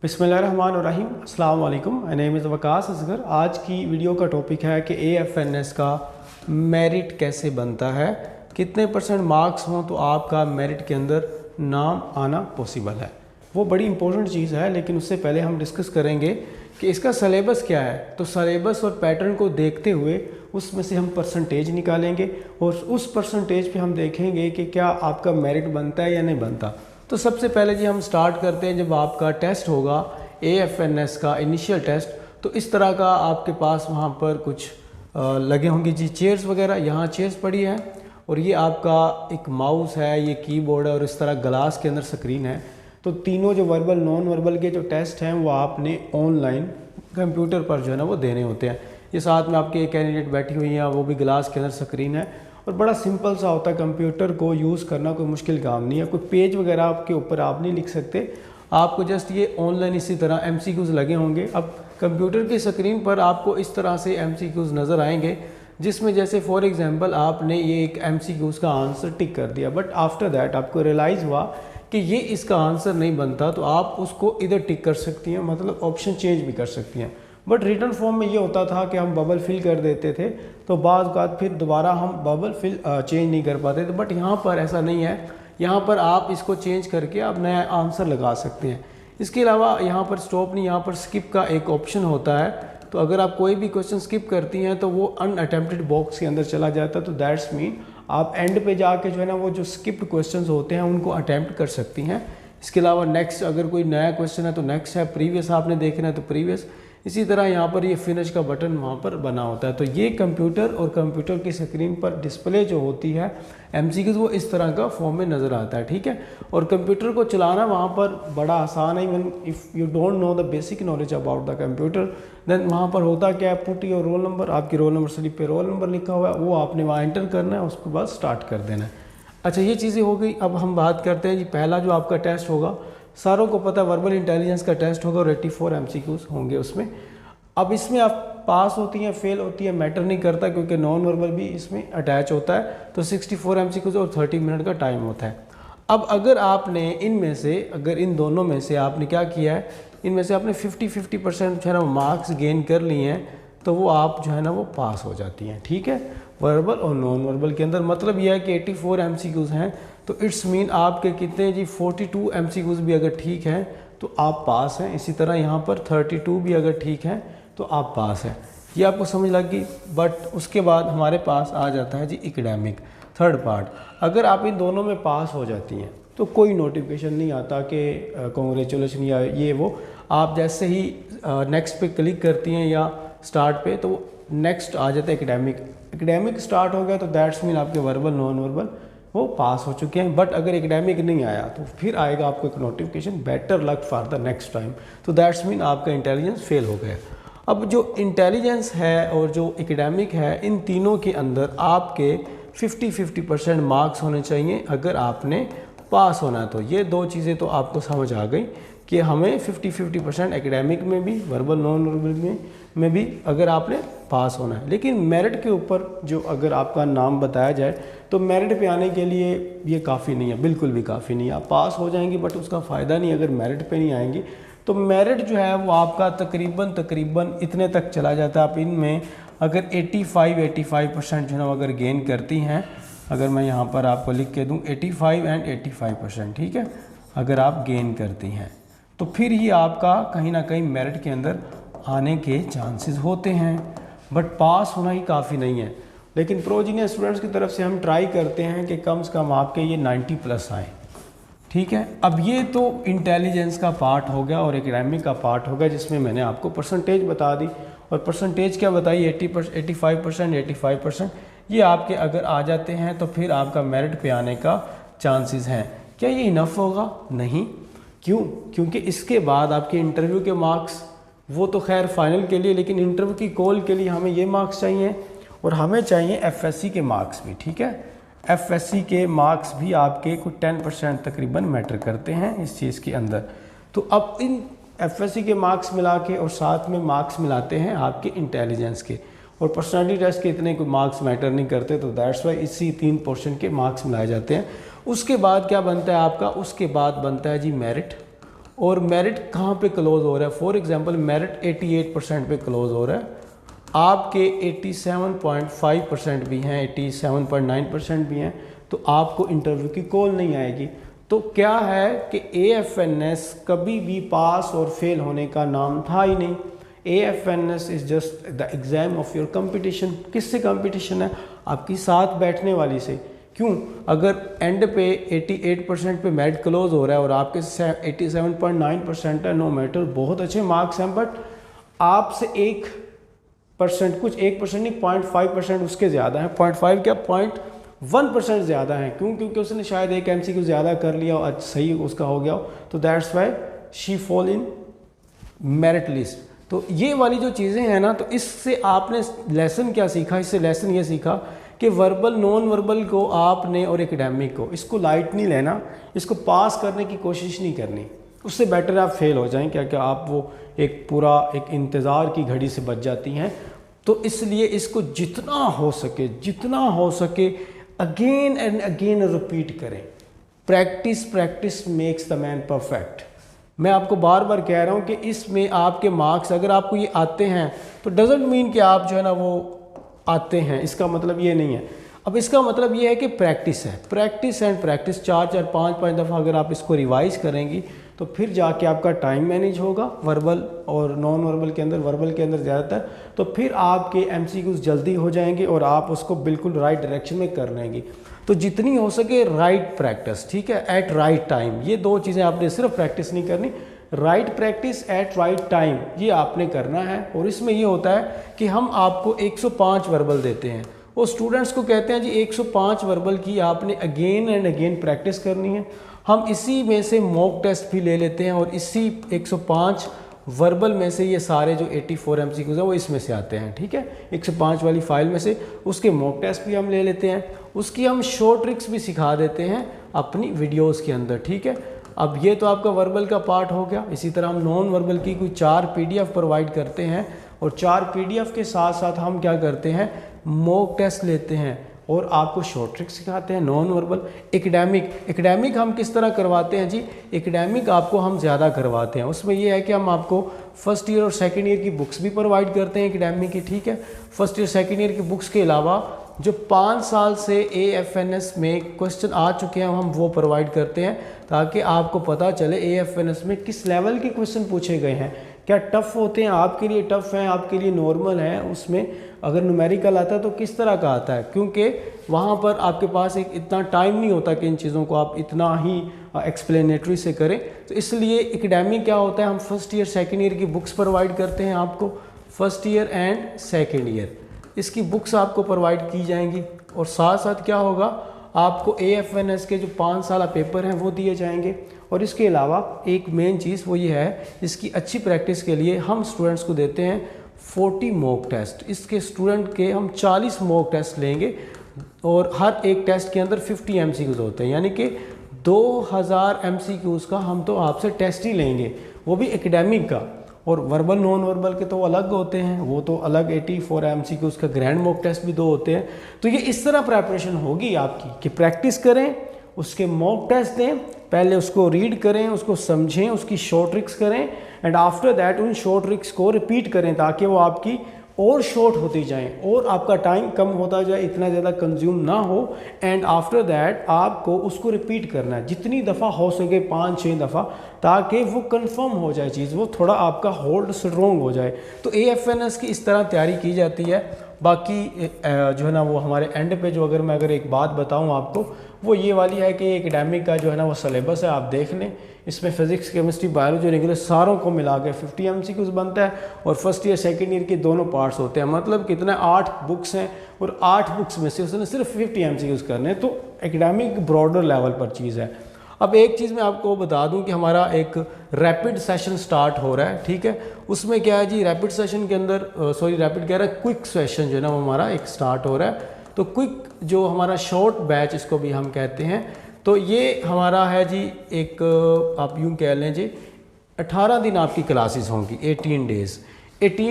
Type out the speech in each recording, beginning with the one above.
बिस्मिल्लाहिर्रहमानिर्रहीम अस्सलाम वालेकुम। My name is Waqas Asghar. आज की वीडियो का टॉपिक है कि AFNS का मेरिट कैसे बनता है, कितने परसेंट मार्क्स हों तो आपका मेरिट के अंदर नाम आना पॉसिबल है। वो बड़ी इंपॉर्टेंट चीज़ है, लेकिन उससे पहले हम डिस्कस करेंगे कि इसका सलेबस क्या है। तो सलेबस और पैटर्न को देखते हुए उसमें से हम परसेंटेज निकालेंगे और उस परसेंटेज पे हम देखेंगे कि क्या आपका मेरिट बनता है या नहीं बनता। तो सबसे पहले जी हम स्टार्ट करते हैं, जब आपका टेस्ट होगा AFNS का इनिशियल टेस्ट, तो इस तरह का आपके पास वहाँ पर कुछ लगे होंगे जी चेयर्स वगैरह। यहाँ चेयर्स पड़ी हैं और ये आपका एक माउस है, ये कीबोर्ड है और इस तरह ग्लास के अंदर स्क्रीन है। तो तीनों जो वर्बल नॉन वर्बल के जो टेस्ट हैं वो आपने ऑनलाइन कंप्यूटर पर जो है ना वो देने होते हैं। ये साथ में आपके कैंडिडेट बैठी हुई हैं, वो भी ग्लास के अंदर स्क्रीन है और बड़ा सिंपल सा होता है। कंप्यूटर को यूज़ करना कोई मुश्किल काम नहीं है, कोई पेज वगैरह आपके ऊपर आप नहीं लिख सकते, आपको जस्ट ये ऑनलाइन इसी तरह MCQs लगे होंगे। अब कंप्यूटर की स्क्रीन पर आपको इस तरह से MCQs नज़र आएंगे, जिसमें जैसे फॉर एग्जांपल आपने ये एक MCQs का आंसर टिक कर दिया, बट आफ्टर दैट आपको रियलाइज़ हुआ कि ये इसका आंसर नहीं बनता, तो आप उसको इधर टिक कर सकती हैं, मतलब ऑप्शन चेंज भी कर सकती हैं। बट रिटर्न फॉर्म में ये होता था कि हम बबल फिल कर देते थे, तो बाद बात फिर दोबारा हम बबल फिल चेंज नहीं कर पाते थे। बट यहाँ पर ऐसा नहीं है, यहाँ पर आप इसको चेंज करके आप नया आंसर लगा सकते हैं। इसके अलावा यहाँ पर स्टॉप नहीं, यहाँ पर स्किप का एक ऑप्शन होता है। तो अगर आप कोई भी क्वेश्चन स्किप करती हैं तो वो अनअटेम्प्टेड बॉक्स के अंदर चला जाता है। तो दैट्स मीन आप एंड पे जाके जो है ना वो जो स्किप्ड क्वेश्चंस होते हैं उनको अटैम्प्ट कर सकती हैं। इसके अलावा नेक्स्ट, अगर कोई नया क्वेश्चन है तो नेक्स्ट है, प्रीवियस आपने देखना है तो प्रीवियस। इसी तरह यहाँ पर ये फिनिश का बटन वहाँ पर बना होता है। तो ये कंप्यूटर और कंप्यूटर की स्क्रीन पर डिस्प्ले जो होती है MCQs वो इस तरह का फॉर्म में नज़र आता है, ठीक है। और कंप्यूटर को चलाना वहाँ पर बड़ा आसान है। Even if you don't know the basic knowledge about the computer, then वहाँ पर होता क्या है, पुट योर रोल नंबर, आपकी रोल नंबर स्लिप पे रोल नंबर लिखा हुआ है, वो आपने वहाँ एंटर करना है, उसके बाद स्टार्ट कर देना है। अच्छा, ये चीज़ें हो गई। अब हम बात करते हैं जी पहला जो आपका टेस्ट होगा, सारों को पता है वर्बल इंटेलिजेंस का टेस्ट होगा और 84 MCQs होंगे उसमें। अब इसमें आप पास होती हैं फेल होती है मैटर नहीं करता, क्योंकि नॉन वर्बल भी इसमें अटैच होता है। तो 64 MCQs और 30 मिनट का टाइम होता है। अब अगर आपने इनमें से, अगर इन दोनों में से आपने क्या किया है, इनमें से आपने 50% जो है ना मार्क्स गेन कर लिए हैं, तो वो आप जो है ना वो पास हो जाती हैं, ठीक है। वर्बल और नॉन वर्बल के अंदर मतलब यह है कि 84 MCQs हैं, तो इट्स मीन आपके कितने जी 42 MCQs भी अगर ठीक हैं तो आप पास हैं। इसी तरह यहाँ पर 32 भी अगर ठीक हैं तो आप पास हैं। ये आपको समझ लग गई। बट उसके बाद हमारे पास आ जाता है जी एकेडमिक थर्ड पार्ट। अगर आप इन दोनों में पास हो जाती हैं तो कोई नोटिफिकेशन नहीं आता कि कॉन्ग्रेचुलेशन या ये वो। आप जैसे ही नेक्स्ट पे क्लिक करती हैं या स्टार्ट पे, तो नेक्स्ट आ जाता है एकेडमिक स्टार्ट हो गया, तो दैट्स मीन आपके वर्बल नॉन वर्बल वो पास हो चुके हैं। बट अगर एकेडमिक नहीं आया तो फिर आएगा आपको एक notification, better luck for the next time, तो दैट्स मीन आपका इंटेलिजेंस फेल हो गया। अब जो इंटेलिजेंस है और जो एकेडमिक है, इन तीनों के अंदर आपके 50% मार्क्स होने चाहिए अगर आपने पास होना है। तो ये दो चीज़ें तो आपको समझ आ गई कि हमें 50% एकेडमिक में भी, वर्बल नॉन वर्बल में भी अगर आपने पास होना है। लेकिन मेरिट के ऊपर जो अगर आपका नाम बताया जाए तो मेरिट पे आने के लिए ये काफ़ी नहीं है, बिल्कुल भी काफ़ी नहीं है। आप पास हो जाएंगी बट उसका फ़ायदा नहीं अगर मेरिट पे नहीं आएंगी। तो मेरिट जो है वो आपका तकरीबन इतने तक चला जाता है। आप इनमें अगर 85% जो है अगर गेन करती हैं, अगर मैं यहाँ पर आपको लिख के दूँ 85 एंड 85%, ठीक है, अगर आप गेन करती हैं तो फिर ही आपका कहीं ना कहीं मेरिट के अंदर आने के चांसेस होते हैं। बट पास होना ही काफ़ी नहीं है। लेकिन प्रोजीनियर स्टूडेंट्स की तरफ से हम ट्राई करते हैं कि कम से कम आपके ये 90+ आए, ठीक है। अब ये तो इंटेलिजेंस का पार्ट हो गया और एकेडमिक का पार्ट हो गया, जिसमें मैंने आपको परसेंटेज बता दी। और परसेंटेज क्या बताई, 85%। ये आपके अगर आ जाते हैं तो फिर आपका मेरिट पे आने का चांसेस हैं। क्या ये इनफ होगा? नहीं। क्यों? क्योंकि इसके बाद आपके इंटरव्यू के मार्क्स, वो तो खैर फाइनल के लिए, लेकिन इंटरव्यू की कॉल के लिए हमें ये मार्क्स चाहिए और हमें चाहिए FSC के मार्क्स भी, ठीक है। FSC के मार्क्स भी आपके कुछ 10% तकरीबन मैटर करते हैं इस चीज़ के अंदर। तो अब इन FSC के मार्क्स मिला के और साथ में मार्क्स मिलाते हैं आपके इंटेलिजेंस के, और पर्सनालिटी टेस्ट के इतने कोई मार्क्स मैटर नहीं करते। तो दैट्स वाई इसी 3 पोर्शन के मार्क्स मिलाए जाते हैं। उसके बाद क्या बनता है आपका, उसके बाद बनता है जी मेरिट। और मेरिट कहाँ पे क्लोज हो रहा है। फॉर एग्जांपल मेरिट 88% पे क्लोज हो रहा है, आपके 87.5% भी हैं, 87.9% भी हैं, तो आपको इंटरव्यू की कॉल नहीं आएगी। तो क्या है कि AFNS कभी भी पास और फेल होने का नाम था ही नहीं। AFNS is just the exam of your competition. किससे कंपटीशन है? आपकी साथ बैठने वाली से। क्यों? अगर एंड पे 88% पे मेरिट क्लोज हो रहा है और आपके 87.9% है, नो मैटर, बहुत अच्छे मार्क्स हैं, बट आपसे 1% कुछ 1% नहीं 0.5% उसके ज़्यादा है। 0.5 क्या 0.1% ज़्यादा है। क्यों? क्योंकि उसने शायद एक MCQ ज़्यादा कर लिया और सही उसका हो गया हो, तो that's why she fall in merit list. तो ये वाली जो चीज़ें हैं ना, तो इससे आपने लेसन क्या सीखा? इससे लेसन ये सीखा कि वर्बल नॉन वर्बल को आपने और एकेडमिक को, इसको लाइट नहीं लेना, इसको पास करने की कोशिश नहीं करनी, उससे बेटर आप फेल हो जाएं। क्या क्या आप वो एक पूरा एक इंतज़ार की घड़ी से बच जाती हैं। तो इसलिए इसको जितना हो सके अगेन एंड अगेन रिपीट करें। Practice makes the man perfect. मैं आपको बार बार कह रहा हूँ कि इसमें आपके मार्क्स अगर आपको ये आते हैं तो डजेंट मीन कि आप जो है ना वो आते हैं, इसका मतलब ये नहीं है। अब इसका मतलब ये है कि प्रैक्टिस है, प्रैक्टिस एंड प्रैक्टिस, 4-4 5-5 दफ़ा अगर आप इसको रिवाइज़ करेंगी तो फिर जाके आपका टाइम मैनेज होगा वर्बल और नॉन वर्बल के अंदर, वर्बल के अंदर ज़्यादातर, तो फिर आपके MCQs जल्दी हो जाएंगे और आप उसको बिल्कुल राइट डायरेक्शन में कर लेंगे। तो जितनी हो सके राइट प्रैक्टिस, ठीक है, एट राइट टाइम, ये दो चीज़ें आपने सिर्फ प्रैक्टिस नहीं करनी, right practice eight right time ये आपने करना है। और इसमें ये होता है कि हम आपको 105 वर्बल देते हैं और स्टूडेंट्स को कहते हैं जी 105 वर्बल की आपने अगेन एंड अगेन प्रैक्टिस करनी है। हम इसी में से मॉक टेस्ट भी ले लेते हैं और इसी 105 वर्बल में से ये सारे जो 84 MCQs हैं वो इसमें से आते हैं, ठीक है, 105 वाली फाइल में से उसके मॉक टेस्ट भी हम ले लेते हैं, उसकी हम शॉर्ट ट्रिक्स भी सिखा देते हैं अपनी वीडियोस के अंदर, ठीक है। अब ये तो आपका वर्बल का पार्ट हो गया। इसी तरह हम नॉन वर्बल की कोई 4 PDF प्रोवाइड करते हैं और 4 PDF के साथ साथ हम क्या करते हैं, मॉक टेस्ट लेते हैं और आपको शॉर्ट ट्रिक सिखाते हैं। नॉन वर्बल एकेडमिक हम किस तरह करवाते हैं जी, एकेडमिक आपको हम ज़्यादा करवाते हैं। उसमें ये है कि हम आपको फर्स्ट ईयर और सेकंड ईयर की बुक्स भी प्रोवाइड करते हैं एकेडमिक की, ठीक है। फर्स्ट ईयर सेकंड ईयर की बुक्स के अलावा जो 5 साल से AFNS में क्वेश्चन आ चुके हैं हम वो प्रोवाइड करते हैं, ताकि आपको पता चले AFNS में किस लेवल के क्वेश्चन पूछे गए हैं, क्या टफ़ होते हैं, आपके लिए टफ़ हैं, आपके लिए नॉर्मल है, उसमें अगर न्यूमेरिकल आता है तो किस तरह का आता है, क्योंकि वहाँ पर आपके पास एक इतना टाइम नहीं होता कि इन चीज़ों को आप इतना ही एक्सप्लेनेटरी से करें। तो इसलिए एकेडमिक क्या होता है, हम फर्स्ट ईयर सेकेंड ईयर की बुक्स प्रोवाइड करते हैं आपको, first year and second year इसकी बुक्स आपको प्रोवाइड की जाएंगी। और साथ साथ क्या होगा, आपको AFNS के जो 5 साल पेपर हैं वो दिए जाएंगे। और इसके अलावा एक मेन चीज़ वो ये है, इसकी अच्छी प्रैक्टिस के लिए हम स्टूडेंट्स को देते हैं 40 मॉक टेस्ट। इसके स्टूडेंट के हम 40 मॉक टेस्ट लेंगे और हर एक टेस्ट के अंदर 50 MCQs होते हैं, यानी कि 2000 MCQs का हम तो आपसे टेस्ट ही लेंगे, वो भी एकेडमिक का। और वर्बल नॉन वर्बल के तो अलग होते हैं, वो तो अलग 84 MCQs का ग्रैंड मॉक टेस्ट भी 2 होते हैं। तो ये इस तरह प्रेपरेशन होगी आपकी कि प्रैक्टिस करें, उसके मॉक टेस्ट दें, पहले उसको रीड करें, उसको समझें, उसकी शॉर्ट ट्रिक्स करें एंड आफ्टर दैट उन शॉर्ट ट्रिक्स को रिपीट करें ताकि वो आपकी और शॉर्ट होती जाएं और आपका टाइम कम होता जाए, इतना ज़्यादा कंज्यूम ना हो। एंड आफ्टर दैट आपको उसको रिपीट करना है जितनी दफ़ा हो सके, 5-6 दफ़ा, ताकि वो कंफर्म हो जाए चीज़, वो थोड़ा आपका होल्ड स्ट्रॉन्ग हो जाए। तो AFNS की इस तरह तैयारी की जाती है। बाकी जो है ना वो हमारे एंड पे जो अगर एक बात बताऊं आपको, वो ये वाली है कि एकेडमिक का जो है ना वो सिलेबस है, आप देख लें, इसमें फिजिक्स केमिस्ट्री बायोलॉजी और इंग्लिश सारों को मिला के 50 MCQs बनता है और फर्स्ट ईयर सेकंड ईयर के दोनों पार्ट्स होते हैं। मतलब कितना 8 बुक्स हैं और 8 बुक्स में से उसने सिर्फ 50 MCQs करने हैं। तो एकेडमिक ब्रॉडर लेवल पर चीज़ है। अब एक चीज़ मैं आपको बता दूं कि हमारा एक रैपिड सेशन स्टार्ट हो रहा है, ठीक है। उसमें क्या है जी, रैपिड सेशन के अंदर रैपिड कह रहा है, क्विक सेशन जो है ना वो हमारा एक स्टार्ट हो रहा है। तो क्विक जो हमारा शॉर्ट बैच इसको भी हम कहते हैं, तो ये हमारा है जी एक, आप यूँ कह लें जी 18 दिन आपकी क्लासेस होंगी, 18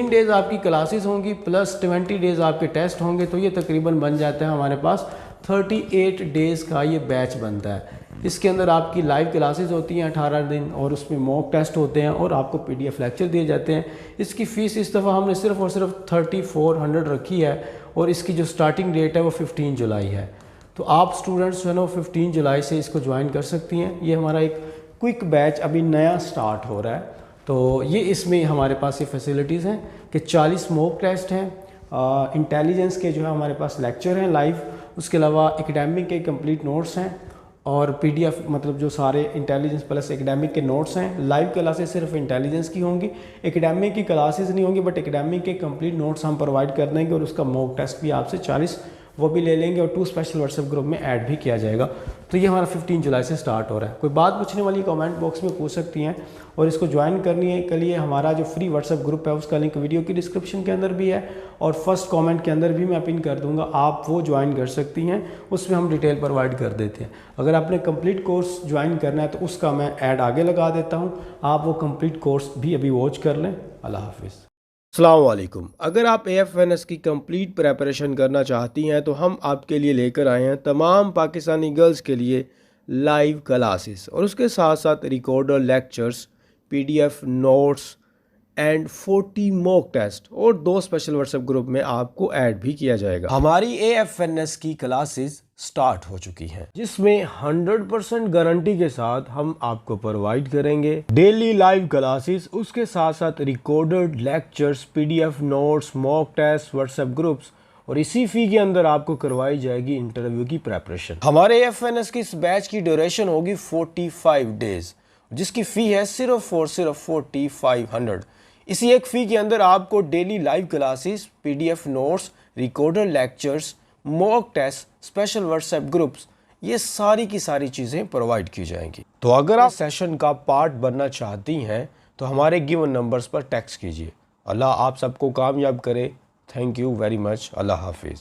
डेज़ आपकी क्लासेस होंगी प्लस 20 डेज़ आपके टेस्ट होंगे। तो ये तकरीबन बन जाता है हमारे पास 38 डेज़ का ये बैच बनता है। इसके अंदर आपकी लाइव क्लासेस होती हैं 18 दिन, और उसमें मॉक टेस्ट होते हैं और आपको PDF लेक्चर दिए जाते हैं। इसकी फ़ीस इस दफ़ा हमने सिर्फ और सिर्फ 3400 रखी है, और इसकी जो स्टार्टिंग डेट है वो 15 जुलाई है। तो आप स्टूडेंट्स जो है ना वो 15 जुलाई से इसको ज्वाइन कर सकती हैं। ये हमारा एक क्विक बैच अभी नया स्टार्ट हो रहा है। तो ये इसमें हमारे पास ये फैसिलिटीज़ हैं कि 40 मॉक टेस्ट हैं, इंटेलिजेंस के जो है हमारे पास लेक्चर हैं लाइव, उसके अलावा एकेडमिक के कंप्लीट नोट्स हैं, और PDF मतलब जो सारे इंटेलिजेंस प्लस एकेडमिक के नोट्स हैं। लाइव क्लासेस सिर्फ इंटेलिजेंस की होंगी, एकेडमिक की क्लासेस नहीं होंगी, बट एकेडमिक के कंप्लीट नोट्स हम प्रोवाइड कर देंगे, और उसका मॉक टेस्ट भी आपसे 40 वो भी ले लेंगे, और 2 स्पेशल व्हाट्सएप ग्रुप में ऐड भी किया जाएगा। तो ये हमारा 15 जुलाई से स्टार्ट हो रहा है। कोई बात पूछने वाली कमेंट बॉक्स में पूछ सकती हैं, और इसको ज्वाइन करनी है के लिए हमारा जो फ्री व्हाट्सएप ग्रुप है उसका लिंक वीडियो की डिस्क्रिप्शन के अंदर भी है, और फर्स्ट कमेंट के अंदर भी मैं पिन कर दूंगा, आप वो ज्वाइन कर सकती हैं। उसमें हम डिटेल प्रोवाइड कर देते हैं। अगर आपने कंप्लीट कोर्स ज्वाइन करना है तो उसका मैं ऐड आगे लगा देता हूँ, आप वो कंप्लीट कोर्स भी अभी वॉच कर लें। अल्लाह हाफिज़। अस्सलाम वालेकुम। अगर आप AFNS की कंप्लीट प्रेपरेशन करना चाहती हैं तो हम आपके लिए लेकर आए हैं तमाम पाकिस्तानी गर्ल्स के लिए लाइव क्लासेस, और उसके साथ साथ recorder lectures, PDF notes and 40 mock test, और 2 स्पेशल व्हाट्सएप ग्रुप में आपको ऐड भी किया जाएगा। हमारी AFNS की क्लासेस स्टार्ट हो चुकी हैं, जिसमें 100% गारंटी के साथ हम आपको प्रोवाइड करेंगे डेली लाइव क्लासेस, उसके साथ साथ recorded lectures, PDF notes, mock test, WhatsApp groups, और इसी फी के अंदर आपको करवाई जाएगी इंटरव्यू की प्रेपरेशन। हमारे AFNS की इस बैच की ड्यूरेशन होगी 45 डेज, जिसकी फ़ी है सिर्फ और सिर्फ 4500। इसी एक फ़ी के अंदर आपको daily live classes, PDF notes, recorder lectures, mock test, special WhatsApp groups, ये सारी की सारी चीज़ें प्रोवाइड की जाएंगी। तो अगर आप सेशन का पार्ट बनना चाहती हैं तो हमारे गिवन नंबर्स पर टेक्स्ट कीजिए। अल्लाह आप सबको कामयाब करे। Thank you very much. अल्लाह हाफिज़।